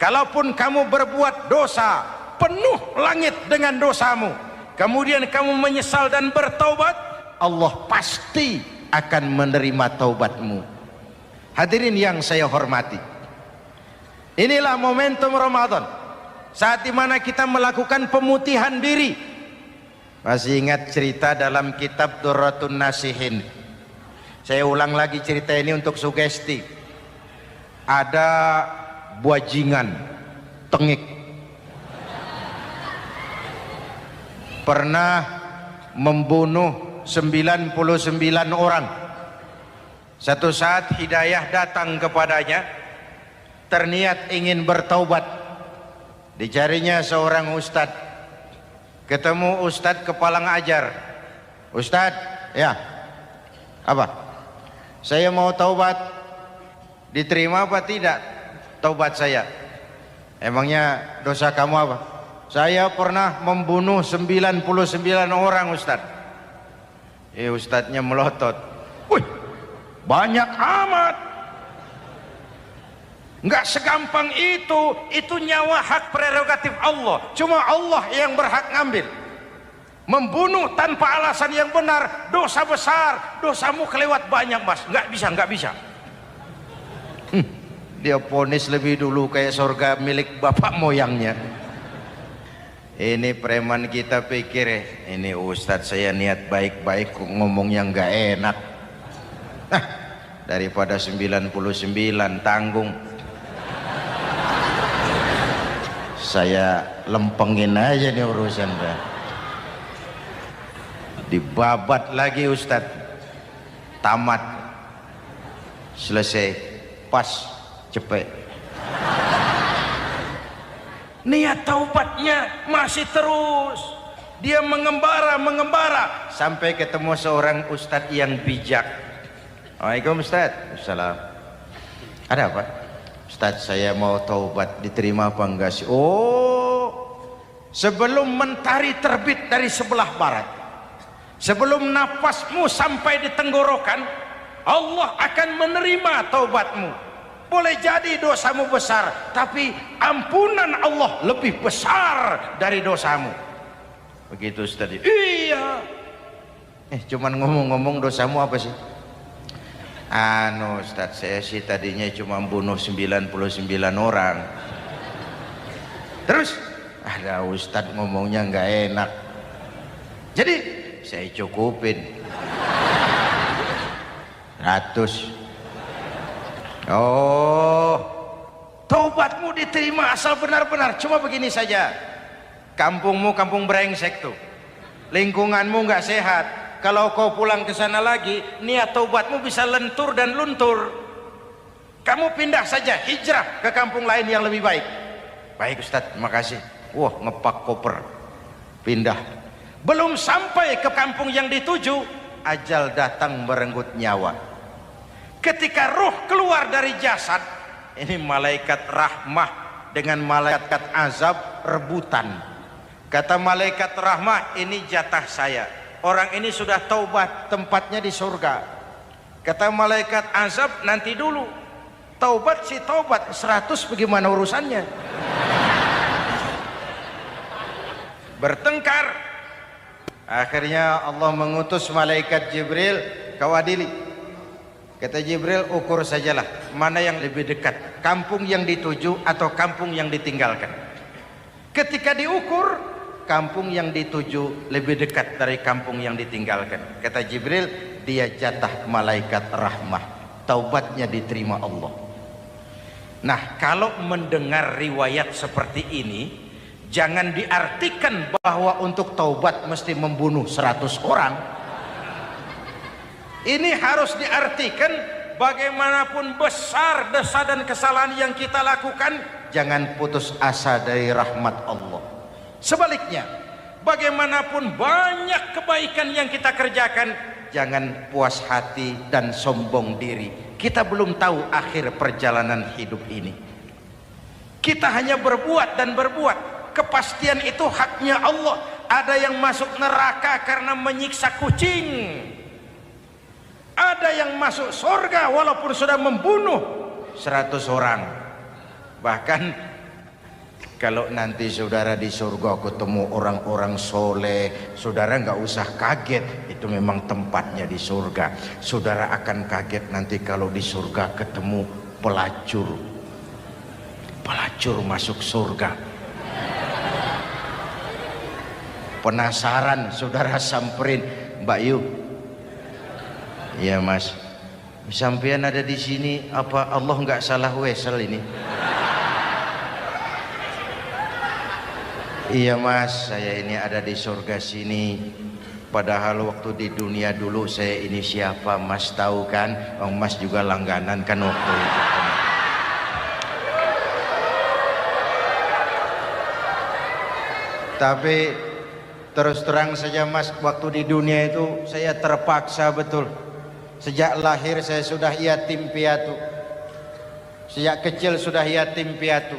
Kalaupun kamu berbuat dosa, penuh langit dengan dosamu, kemudian kamu menyesal dan bertaubat, Allah pasti akan menerima taubatmu. Hadirin yang saya hormati, inilah momentum Ramadan, saat dimana kita melakukan pemutihan diri. Masih ingat cerita dalam kitab Durratun Nasihin? Saya ulang lagi cerita ini untuk sugesti. Ada buajingan tengik pernah membunuh 99 orang. Satu saat hidayah datang kepadanya, terniat ingin bertaubat. Dicarinya seorang ustadz, ketemu ustadz kepalang ajar. Ustadz, ya, apa? Saya mau taubat, diterima apa tidak taubat saya? Emangnya dosa kamu apa? Saya pernah membunuh 99 orang, Ustadz. Ustadznya melotot. Wih, banyak amat. Enggak segampang itu nyawa hak prerogatif Allah. Cuma Allah yang berhak ngambil. Membunuh tanpa alasan yang benar, dosa besar. Dosamu kelewat banyak, Mas. Enggak bisa. Dia vonis lebih dulu kayak surga milik bapak moyangnya. Ini preman kita pikir ini ustadz saya niat baik-baik kok ngomong yang gak enak. Daripada 99 tanggung, saya lempengin aja nih urusan. Dibabat lagi ustadz, tamat, selesai, pas, cepet. Niat taubatnya masih terus. Dia mengembara sampai ketemu seorang ustadz yang bijak. Waalaikumsalam Ustadz. Assalam. Ada apa? Ustadz, saya mau taubat, diterima apa enggak sih? Oh, sebelum mentari terbit dari sebelah barat, sebelum nafasmu sampai di tenggorokan, Allah akan menerima taubatmu. Boleh jadi dosamu besar, tapi ampunan Allah lebih besar dari dosamu. Begitu tadi. Iya. Cuman ngomong-ngomong dosamu apa sih? Ustadz, saya sih tadinya cuma bunuh 99 orang. Terus ada ustadz ngomongnya nggak enak, jadi saya cukupin 100. Oh, taubatmu diterima asal benar-benar. Cuma begini saja, kampungmu kampung brengsek tuh, lingkunganmu nggak sehat. Kalau kau pulang ke sana lagi, niat taubatmu bisa lentur dan luntur. Kamu pindah saja, hijrah ke kampung lain yang lebih baik. Baik Ustadz, terima kasih. Wah, ngepak koper, pindah. Belum sampai ke kampung yang dituju, ajal datang merenggut nyawa. Ketika roh keluar dari jasad, ini malaikat rahmah dengan malaikat azab rebutan. Kata malaikat rahmah, ini jatah saya. Orang ini sudah taubat, tempatnya di surga. Kata malaikat azab, nanti dulu. Taubat si taubat, 100 bagaimana urusannya? Bertengkar. Akhirnya Allah mengutus malaikat Jibril, kau adili. Kata Jibril, ukur sajalah mana yang lebih dekat, kampung yang dituju atau kampung yang ditinggalkan. Ketika diukur, kampung yang dituju lebih dekat dari kampung yang ditinggalkan. Kata Jibril, dia jatah malaikat rahmah, taubatnya diterima Allah. Nah, kalau mendengar riwayat seperti ini, jangan diartikan bahwa untuk taubat mesti membunuh 100 orang. Ini harus diartikan bagaimanapun besar dosa dan kesalahan yang kita lakukan, jangan putus asa dari rahmat Allah. Sebaliknya, bagaimanapun banyak kebaikan yang kita kerjakan, jangan puas hati dan sombong diri. Kita belum tahu akhir perjalanan hidup ini. Kita hanya berbuat dan berbuat. Kepastian itu haknya Allah. Ada yang masuk neraka karena menyiksa kucing. Ada yang masuk surga walaupun sudah membunuh 100 orang. Bahkan Kalau nanti saudara di surga ketemu orang-orang soleh, saudara nggak usah kaget, itu memang tempatnya di surga. Saudara akan kaget nanti kalau di surga ketemu pelacur. Pelacur masuk surga. Penasaran, saudara samperin, Mbak Yu. Iya Mas, sampean ada di sini, apa Allah nggak salah wesel ini? Iya Mas, saya ini ada di surga sini. Padahal waktu di dunia dulu saya ini siapa Mas tahu kan? Mas juga langganan kan waktu itu. Tapi terus terang saja Mas, waktu di dunia itu saya terpaksa betul. Sejak lahir saya sudah yatim piatu. Sejak kecil sudah yatim piatu.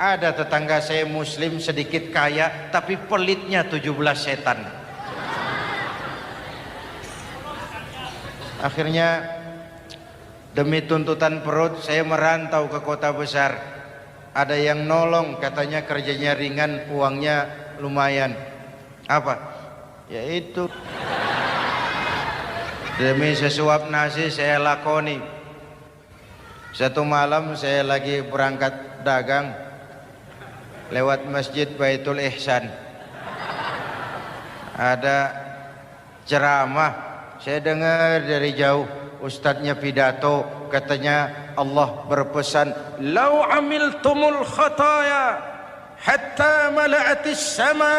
Ada tetangga saya muslim sedikit kaya, tapi pelitnya 17 setan. Akhirnya demi tuntutan perut saya merantau ke kota besar. Ada yang nolong, katanya kerjanya ringan, uangnya lumayan. Apa? Yaitu demi sesuap nasi saya lakoni. Satu malam saya lagi berangkat dagang, lewat Masjid Baitul Ihsan, ada ceramah. Saya dengar dari jauh, ustadznya pidato, katanya Allah berpesan, "Lau amiltumul khataya hatta mala'atis sama,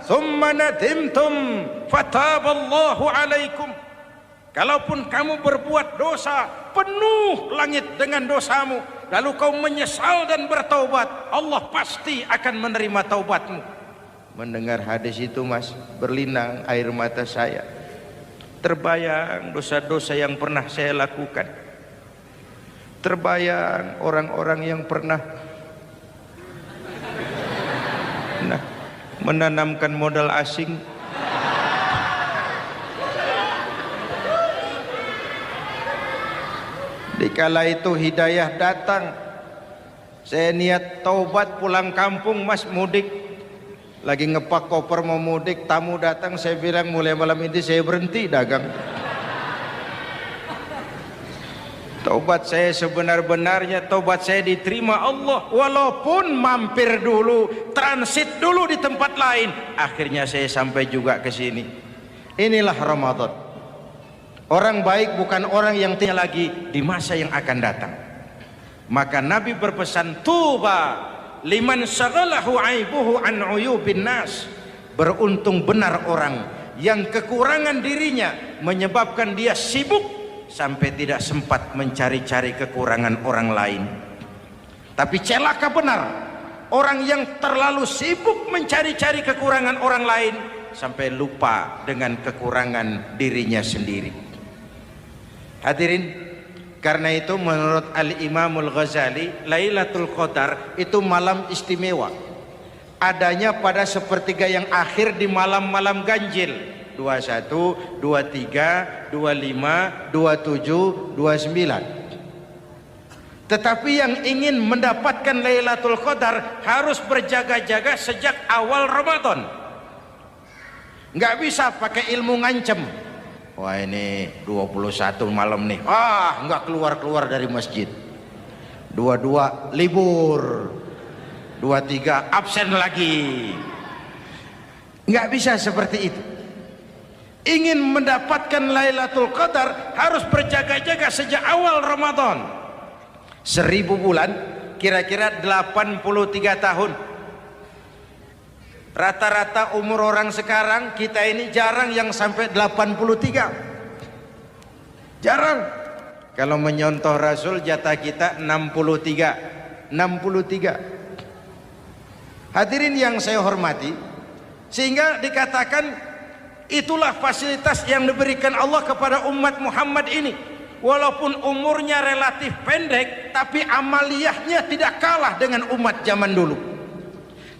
thumma nadimtum, fataballahu alaikum." Kalaupun kamu berbuat dosa, penuh langit dengan dosamu, lalu kau menyesal dan bertaubat, Allah pasti akan menerima taubatmu. Mendengar hadis itu Mas, berlinang air mata saya. Terbayang dosa-dosa yang pernah saya lakukan. Terbayang orang-orang yang pernah menanamkan modal asing. Dikala itu hidayah datang, saya niat taubat pulang kampung Mas, mudik. Lagi ngepak koper mau mudik, tamu datang, saya bilang mulai malam ini saya berhenti dagang. Taubat saya sebenar-benarnya, taubat saya diterima Allah, walaupun mampir dulu, transit dulu di tempat lain. Akhirnya saya sampai juga ke sini. Inilah Ramadan. Orang baik bukan orang yang tinggal lagi di masa yang akan datang. Maka Nabi berpesan, tuba liman syaghalahu aibuhu an uyubin nas. Beruntung benar orang yang kekurangan dirinya menyebabkan dia sibuk sampai tidak sempat mencari-cari kekurangan orang lain. Tapi celaka benar orang yang terlalu sibuk mencari-cari kekurangan orang lain sampai lupa dengan kekurangan dirinya sendiri. Hadirin, karena itu menurut Al-Imamul Ghazali, Lailatul Qadar itu malam istimewa. Adanya pada sepertiga yang akhir di malam-malam ganjil, 21, 23, 25, 27, 29. Tetapi yang ingin mendapatkan Lailatul Qadar harus berjaga-jaga sejak awal Ramadan. Nggak bisa pakai ilmu ngancem. Wah ini 21 malam nih, nggak keluar-keluar dari masjid. 22 libur, 23 absen lagi. Nggak bisa seperti itu. Ingin mendapatkan Lailatul Qadar harus berjaga-jaga sejak awal Ramadan. 1000 bulan, kira-kira 83 tahun. Rata-rata umur orang sekarang kita ini jarang yang sampai 83. Jarang. Kalau menyontoh Rasul jatah kita 63. Hadirin yang saya hormati, sehingga dikatakan itulah fasilitas yang diberikan Allah kepada umat Muhammad ini. Walaupun umurnya relatif pendek, tapi amaliyahnya tidak kalah dengan umat zaman dulu.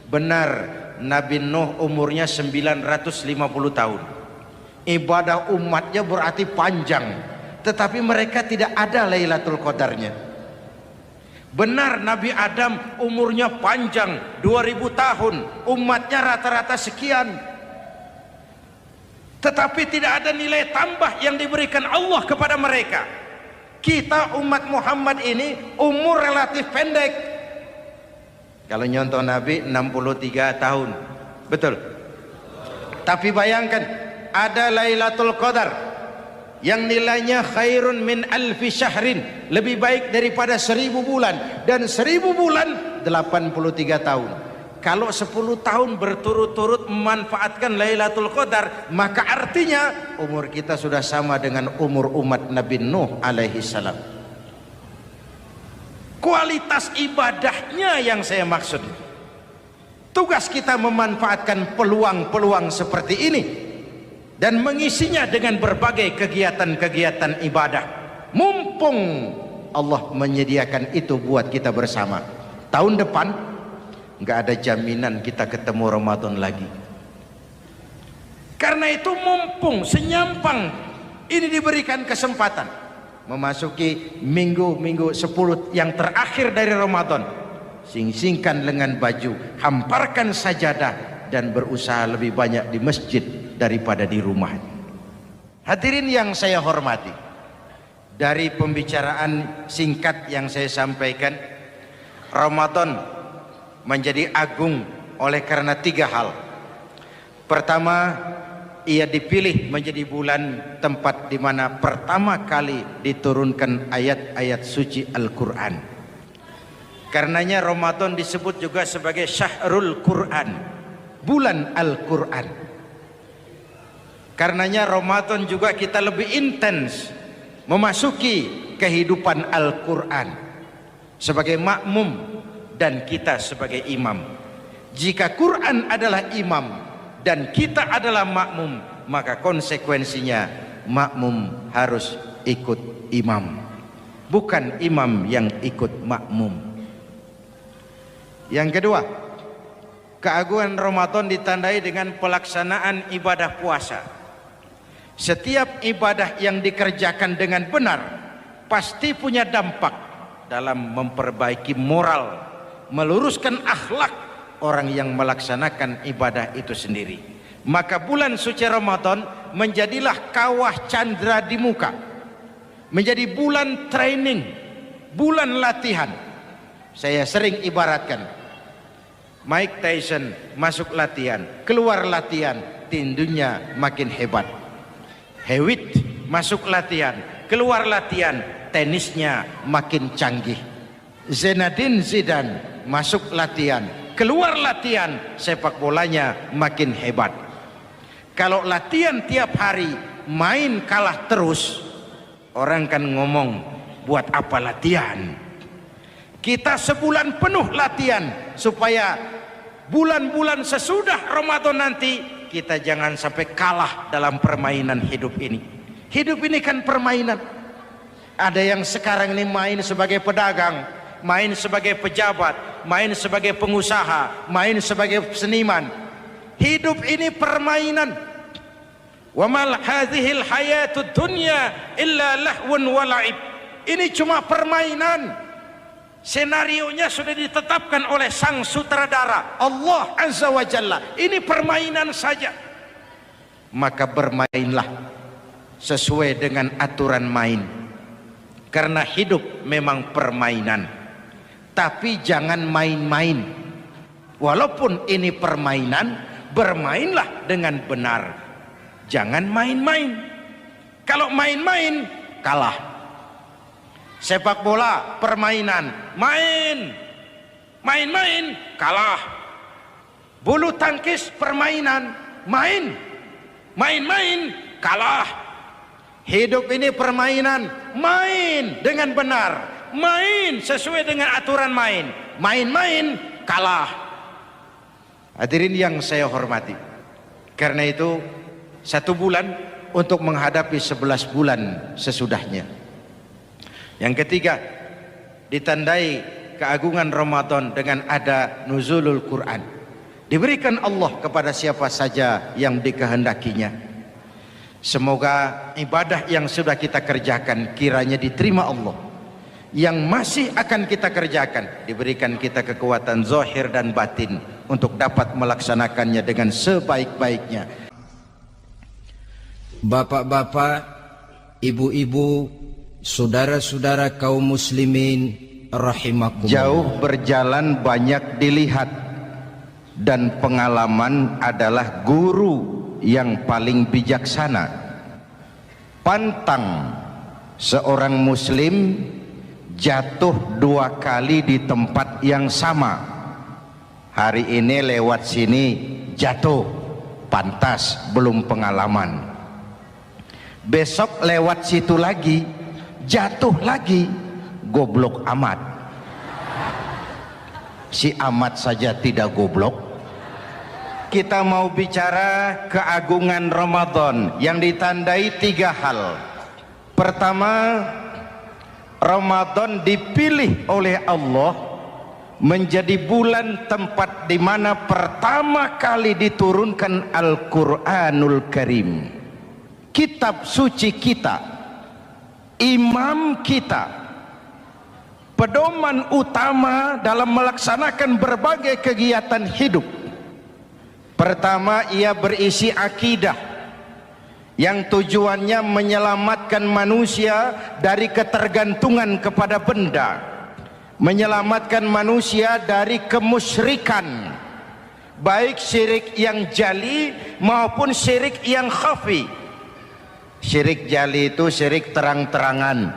Benar, Nabi Nuh umurnya 950 tahun. Ibadah umatnya berarti panjang, tetapi mereka tidak ada Lailatul Qadarnya. Benar Nabi Adam umurnya panjang 2000 tahun, umatnya rata-rata sekian. Tetapi tidak ada nilai tambah yang diberikan Allah kepada mereka. Kita umat Muhammad ini umur relatif pendek. Kalau nyontoh Nabi 63 tahun, betul. Tapi bayangkan ada Lailatul Qadar yang nilainya khairun min alfi syahrin, lebih baik daripada 1000 bulan, dan 1000 bulan 83 tahun. Kalau 10 tahun berturut-turut memanfaatkan Lailatul Qadar, maka artinya umur kita sudah sama dengan umur umat Nabi Nuh alaihi salam. Kualitas ibadahnya yang saya maksud. Tugas kita memanfaatkan peluang-peluang seperti ini dan mengisinya dengan berbagai kegiatan-kegiatan ibadah. Mumpung Allah menyediakan itu buat kita bersama. Tahun depan nggak ada jaminan kita ketemu Ramadan lagi. Karena itu mumpung senyampang ini diberikan kesempatan memasuki minggu-minggu 10 yang terakhir dari Ramadan, sing-singkan lengan baju, hamparkan sajadah, dan berusaha lebih banyak di masjid daripada di rumah. Hadirin yang saya hormati, dari pembicaraan singkat yang saya sampaikan, Ramadan menjadi agung oleh karena 3 hal. Pertama, ia dipilih menjadi bulan tempat di mana pertama kali diturunkan ayat-ayat suci Al-Quran. Karenanya Ramadan disebut juga sebagai Syahrul Quran, bulan Al-Quran. Karenanya Ramadan juga kita lebih intens memasuki kehidupan Al-Quran sebagai makmum dan kita sebagai imam. Jika Quran adalah imam dan kita adalah makmum, maka konsekuensinya makmum harus ikut imam, bukan imam yang ikut makmum. Yang kedua, keagungan Ramadan ditandai dengan pelaksanaan ibadah puasa. Setiap ibadah yang dikerjakan dengan benar pasti punya dampak dalam memperbaiki moral, meluruskan akhlak orang yang melaksanakan ibadah itu sendiri. Maka bulan suci Ramadan menjadilah kawah candra di muka, menjadi bulan training, bulan latihan. Saya sering ibaratkan Mike Tyson masuk latihan, keluar latihan, tindunya makin hebat. Hewitt masuk latihan, keluar latihan, tenisnya makin canggih. Zinedine Zidane masuk latihan, keluar latihan, sepak bolanya makin hebat. Kalau latihan tiap hari, main kalah terus, orang kan ngomong, buat apa latihan? Kita sebulan penuh latihan supaya bulan-bulan sesudah Ramadan nanti kita jangan sampai kalah dalam permainan hidup ini. Hidup ini kan permainan. Ada yang sekarang ini main sebagai pedagang, main sebagai pejabat, main sebagai pengusaha, main sebagai seniman. Hidup ini permainan. Wa mal hadhil hayatud dunya illa lahwun wa la'ib. Ini cuma permainan. Senarionya sudah ditetapkan oleh sang sutradara Allah Azza wa Jalla. Ini permainan saja. Maka bermainlah sesuai dengan aturan main. Karena hidup memang permainan. Tapi jangan main-main. Walaupun ini permainan, bermainlah dengan benar. Jangan main-main. Kalau main-main, kalah. Sepak bola permainan, main-main kalah. Bulu tangkis permainan, main-main kalah. Hidup ini permainan, main dengan benar, main sesuai dengan aturan main, main-main kalah. Hadirin yang saya hormati, karena itu 1 bulan untuk menghadapi 11 bulan sesudahnya. Yang ketiga, ditandai keagungan Ramadan dengan ada nuzulul Quran. Diberikan Allah kepada siapa saja yang dikehendakinya. Semoga ibadah yang sudah kita kerjakan kiranya diterima Allah. yang masih akan kita kerjakan, diberikan kita kekuatan zahir dan batin untuk dapat melaksanakannya dengan sebaik-baiknya. Bapak-bapak, ibu-ibu, saudara-saudara kaum muslimin rahimakumullah. Jauh berjalan banyak dilihat, dan pengalaman adalah guru yang paling bijaksana. Pantang seorang muslim jatuh 2 kali di tempat yang sama. Hari ini lewat sini jatuh, pantas belum pengalaman. Besok lewat situ lagi jatuh lagi, goblok amat. Si amat saja tidak goblok. Kita mau bicara keagungan Ramadan yang ditandai 3 hal. Pertama, Ramadan dipilih oleh Allah menjadi bulan tempat di mana pertama kali diturunkan Al-Quranul Karim, kitab suci kita, imam kita, pedoman utama dalam melaksanakan berbagai kegiatan hidup. Pertama, ia berisi akidah yang tujuannya menyelamatkan manusia dari ketergantungan kepada benda, menyelamatkan manusia dari kemusyrikan, baik syirik yang jali maupun syirik yang khafi. Syirik jali itu syirik terang-terangan,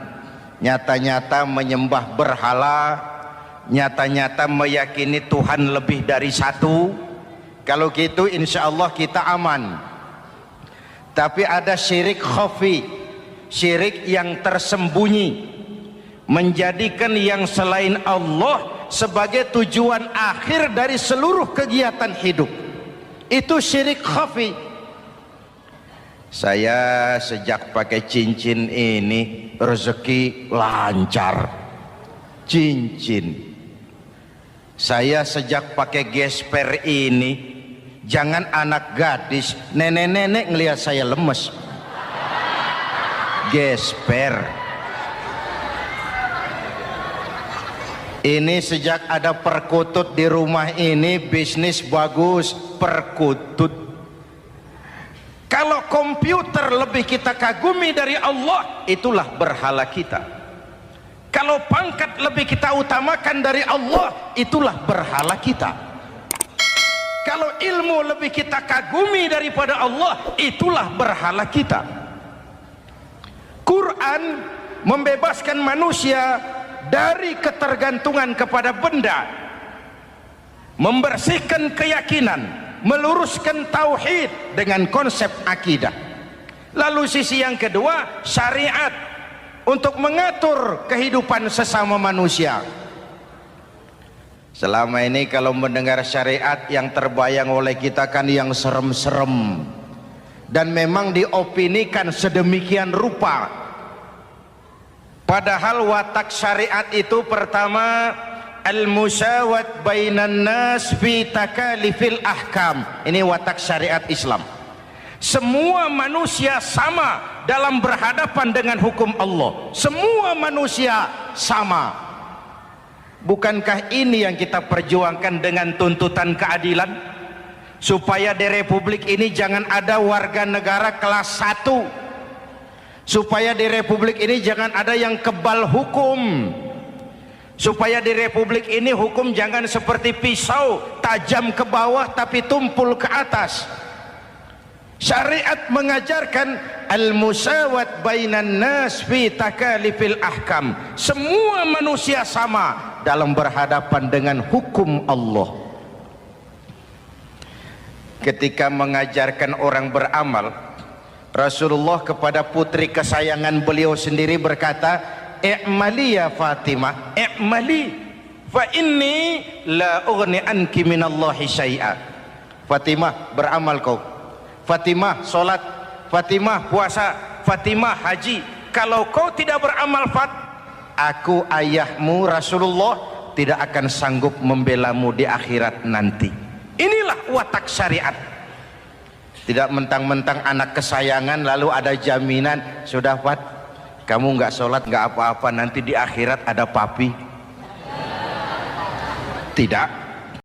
nyata-nyata menyembah berhala, nyata-nyata meyakini Tuhan lebih dari satu. Kalau gitu insya Allah kita aman. Tapi ada syirik khafi, syirik yang tersembunyi, menjadikan yang selain Allah sebagai tujuan akhir dari seluruh kegiatan hidup. Itu syirik khafi. Saya sejak pakai cincin ini rezeki lancar. Cincin. Saya sejak pakai gesper ini, jangan anak gadis, nenek-nenek ngelihat saya lemes. Gesper. Ini sejak ada perkutut di rumah ini, bisnis bagus. Perkutut. Kalau komputer lebih kita kagumi dari Allah, itulah berhala kita. Kalau pangkat lebih kita utamakan dari Allah, itulah berhala kita. Kalau ilmu lebih kita kagumi daripada Allah, itulah berhala kita. Quran membebaskan manusia dari ketergantungan kepada benda, membersihkan keyakinan, meluruskan tauhid dengan konsep akidah. Lalu sisi yang kedua, syariat untuk mengatur kehidupan sesama manusia. Selama ini kalau mendengar syariat yang terbayang oleh kita kan yang serem-serem, dan memang diopinikan sedemikian rupa. Padahal watak syariat itu pertama, al-musawat bainan nas fi takalifil ahkam. Ini watak syariat Islam. Semua manusia sama dalam berhadapan dengan hukum Allah. Semua manusia sama. Bukankah ini yang kita perjuangkan dengan tuntutan keadilan? Supaya di Republik ini jangan ada warga negara kelas 1. Supaya di Republik ini jangan ada yang kebal hukum. Supaya di Republik ini hukum jangan seperti pisau, tajam ke bawah tapi tumpul ke atas. Syariat mengajarkan al-musawat bainan nas fi takalifil ahkam. Semua manusia sama dalam berhadapan dengan hukum Allah. Ketika mengajarkan orang beramal, Rasulullah kepada putri kesayangan beliau sendiri berkata, "I'mali ya Fatimah, i'mali fa inni la ughni anki minallahi syai'a." Fatimah, beramal kau. Fatimah, solat. Fatimah, puasa. Fatimah, haji. Kalau kau tidak beramal, aku ayahmu Rasulullah tidak akan sanggup membelamu di akhirat nanti. Inilah watak syariat. Tidak mentang-mentang anak kesayangan lalu ada jaminan, sudah Fat, kamu nggak sholat nggak apa-apa, nanti di akhirat ada papi? Tidak.